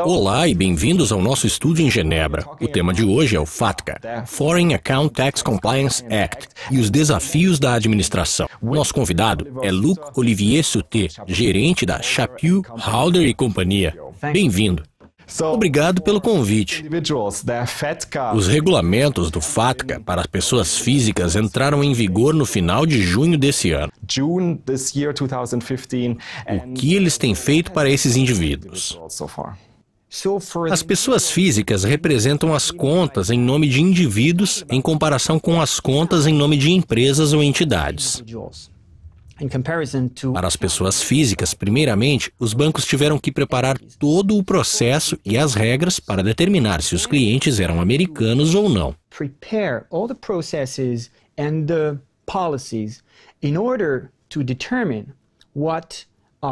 Olá e bem-vindos ao nosso estúdio em Genebra. O tema de hoje é o FATCA, Foreign Account Tax Compliance Act, e os desafios da administração. Nosso convidado é Luc Olivier Sauté, gerente da Chaput, Howder e Companhia. Bem-vindo. Obrigado pelo convite. Os regulamentos do FATCA para as pessoas físicas entraram em vigor no final de junho desse ano. O que eles têm feito para esses indivíduos? As pessoas físicas representam as contas em nome de indivíduos em comparação com as contas em nome de empresas ou entidades. Para as pessoas físicas, primeiramente, os bancos tiveram que preparar todo o processo e as regras para determinar se os clientes eram americanos ou não.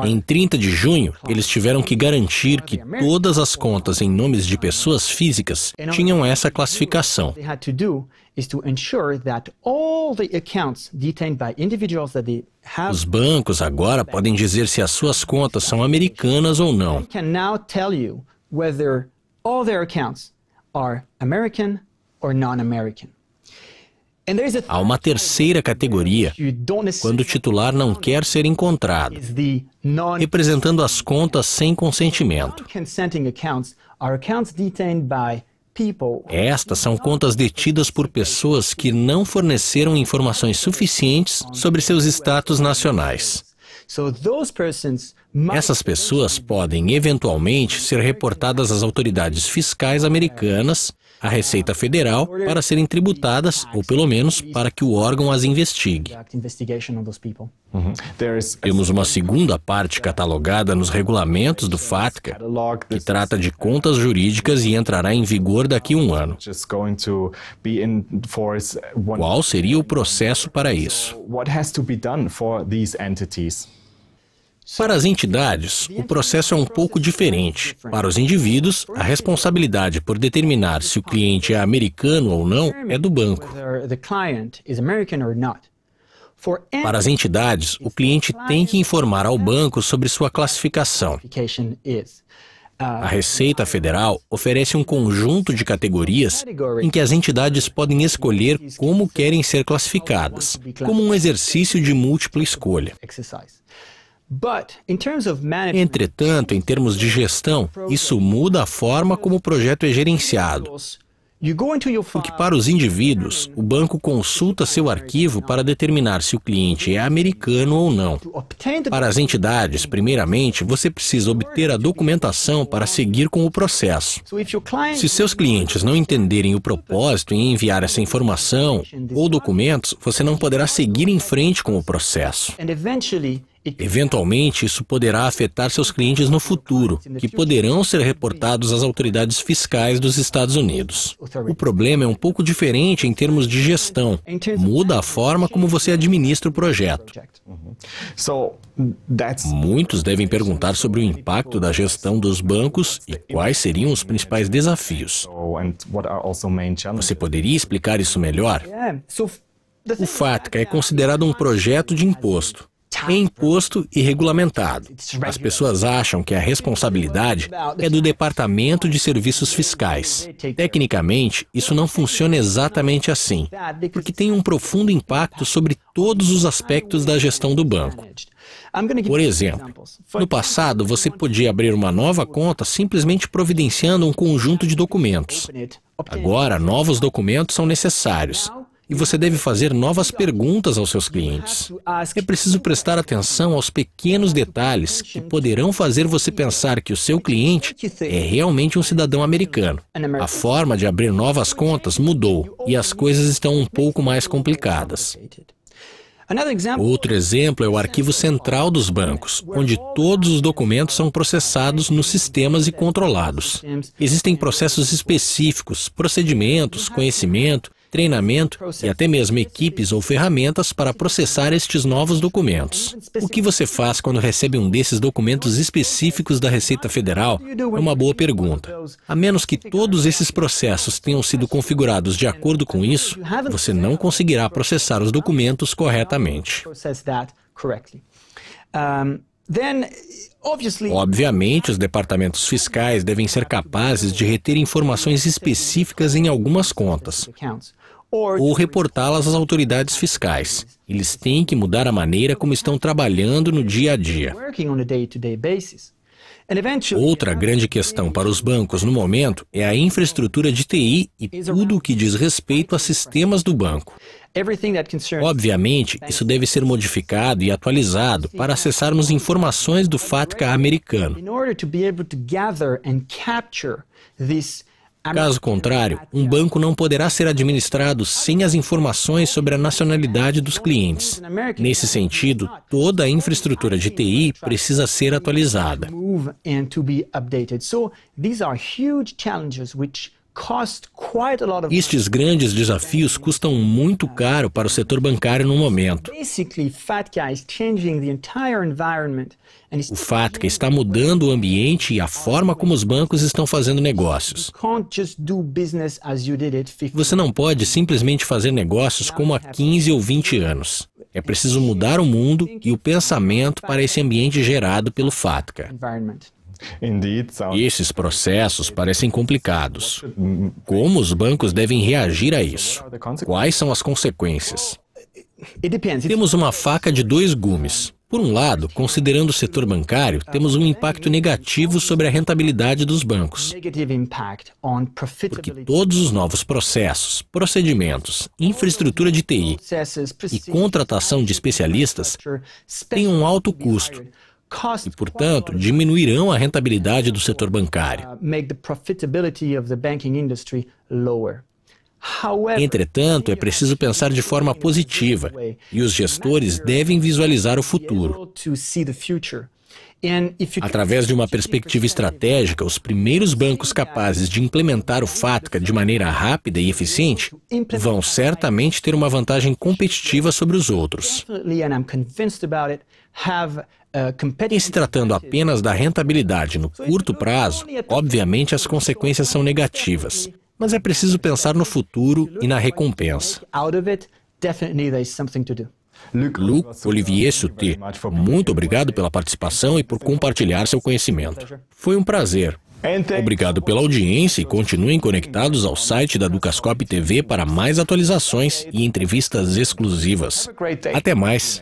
Em 30 de junho, eles tiveram que garantir que todas as contas em nomes de pessoas físicas tinham essa classificação. Os bancos agora podem dizer se as suas contas são americanas ou não. Há uma terceira categoria, quando o titular não quer ser encontrado, representando as contas sem consentimento. Estas são contas detidas por pessoas que não forneceram informações suficientes sobre seus status nacionais. Essas pessoas podem, eventualmente, ser reportadas às autoridades fiscais americanas, à Receita Federal, para serem tributadas, ou pelo menos para que o órgão as investigue. Temos uma segunda parte catalogada nos regulamentos do FATCA, que trata de contas jurídicas e entrará em vigor daqui a um ano. Qual seria o processo para isso? Para as entidades, o processo é um pouco diferente. Para os indivíduos, a responsabilidade por determinar se o cliente é americano ou não é do banco. Para as entidades, o cliente tem que informar ao banco sobre sua classificação. A Receita Federal oferece um conjunto de categorias em que as entidades podem escolher como querem ser classificadas, como um exercício de múltipla escolha. Entretanto, em termos de gestão, isso muda a forma como o projeto é gerenciado. Porque para os indivíduos, o banco consulta seu arquivo para determinar se o cliente é americano ou não. Para as entidades, primeiramente, você precisa obter a documentação para seguir com o processo. Se seus clientes não entenderem o propósito em enviar essa informação ou documentos, você não poderá seguir em frente com o processo. Eventualmente, isso poderá afetar seus clientes no futuro, que poderão ser reportados às autoridades fiscais dos Estados Unidos. O problema é um pouco diferente em termos de gestão. Muda a forma como você administra o projeto. Muitos devem perguntar sobre o impacto da gestão dos bancos e quais seriam os principais desafios. Você poderia explicar isso melhor? O FATCA é considerado um projeto de imposto. É imposto e regulamentado. As pessoas acham que a responsabilidade é do Departamento de Serviços Fiscais. Tecnicamente, isso não funciona exatamente assim, porque tem um profundo impacto sobre todos os aspectos da gestão do banco. Por exemplo, no passado você podia abrir uma nova conta simplesmente providenciando um conjunto de documentos. Agora, novos documentos são necessários. E você deve fazer novas perguntas aos seus clientes. É preciso prestar atenção aos pequenos detalhes que poderão fazer você pensar que o seu cliente é realmente um cidadão americano. A forma de abrir novas contas mudou e as coisas estão um pouco mais complicadas. Outro exemplo é o arquivo central dos bancos, onde todos os documentos são processados nos sistemas e controlados. Existem processos específicos, procedimentos, conhecimento, treinamento e até mesmo equipes ou ferramentas para processar estes novos documentos. O que você faz quando recebe um desses documentos específicos da Receita Federal é uma boa pergunta. A menos que todos esses processos tenham sido configurados de acordo com isso, você não conseguirá processar os documentos corretamente. Obviamente, os departamentos fiscais devem ser capazes de reter informações específicas em algumas contas ou reportá-las às autoridades fiscais. Eles têm que mudar a maneira como estão trabalhando no dia a dia. Outra grande questão para os bancos no momento é a infraestrutura de TI e tudo o que diz respeito a sistemas do banco. Obviamente, isso deve ser modificado e atualizado para acessarmos informações do FATCA americano. Caso contrário, um banco não poderá ser administrado sem as informações sobre a nacionalidade dos clientes. Nesse sentido, toda a infraestrutura de TI precisa ser atualizada. Estes grandes desafios custam muito caro para o setor bancário no momento. O FATCA está mudando o ambiente e a forma como os bancos estão fazendo negócios. Você não pode simplesmente fazer negócios como há 15 ou 20 anos. É preciso mudar o mundo e o pensamento para esse ambiente gerado pelo FATCA. E esses processos parecem complicados. Como os bancos devem reagir a isso? Quais são as consequências? Temos uma faca de dois gumes. Por um lado, considerando o setor bancário, temos um impacto negativo sobre a rentabilidade dos bancos. Porque todos os novos processos, procedimentos, infraestrutura de TI e contratação de especialistas têm um alto custo. E, portanto, diminuirão a rentabilidade do setor bancário. Entretanto, é preciso pensar de forma positiva, e os gestores devem visualizar o futuro. Através de uma perspectiva estratégica, os primeiros bancos capazes de implementar o FATCA de maneira rápida e eficiente vão certamente ter uma vantagem competitiva sobre os outros. Em se tratando apenas da rentabilidade no curto prazo, obviamente as consequências são negativas, mas é preciso pensar no futuro e na recompensa. Luc Olivier Souté, muito obrigado pela participação e por compartilhar seu conhecimento. Foi um prazer. Obrigado pela audiência e continuem conectados ao site da Dukascop TV para mais atualizações e entrevistas exclusivas. Até mais!